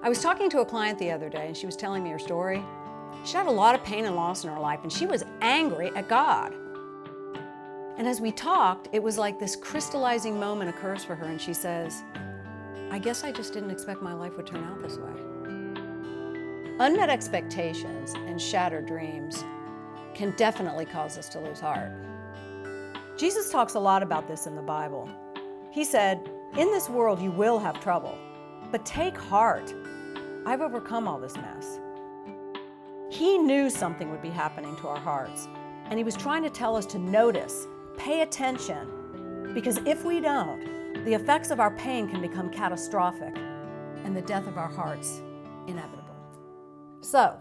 I was talking to a client the other day and she was telling me her story. She had a lot of pain and loss in her life and she was angry at God. And as we talked, it was like this crystallizing moment occurs for her and she says, I guess I just didn't expect my life would turn out this way. Unmet expectations and shattered dreams can definitely cause us to lose heart. Jesus talks a lot about this in the Bible. He said, in this world you will have trouble, but take heart. I've overcome all this mess. He knew something would be happening to our hearts, and he was trying to tell us to notice, pay attention, because if we don't, the effects of our pain can become catastrophic and the death of our hearts inevitable. So,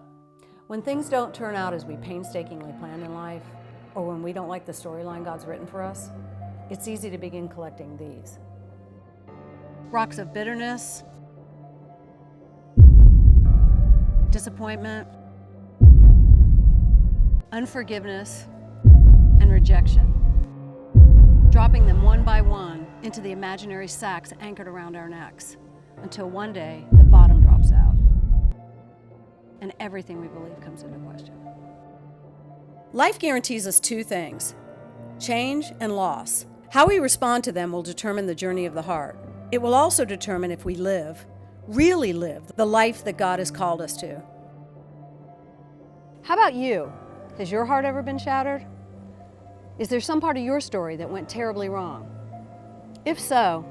when things don't turn out as we painstakingly planned in life, or when we don't like the storyline God's written for us, it's easy to begin collecting these. Rocks of bitterness, disappointment, unforgiveness, and rejection, dropping them one by one into the imaginary sacks anchored around our necks, until one day the bottom drops out and everything we believe comes into question. Life guarantees us two things: change and loss. How we respond to them will determine the journey of the heart. It will also determine if we really live, the life that God has called us to. How about you? Has your heart ever been shattered? Is there some part of your story that went terribly wrong? If so,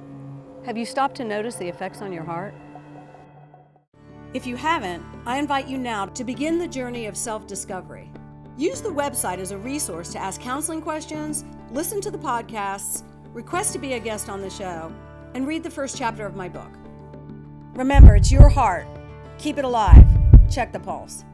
have you stopped to notice the effects on your heart? If you haven't, I invite you now to begin the journey of self-discovery. Use the website as a resource to ask counseling questions, listen to the podcasts, request to be a guest on the show, and read the first chapter of my book. Remember, it's your heart. Keep it alive. Check the pulse.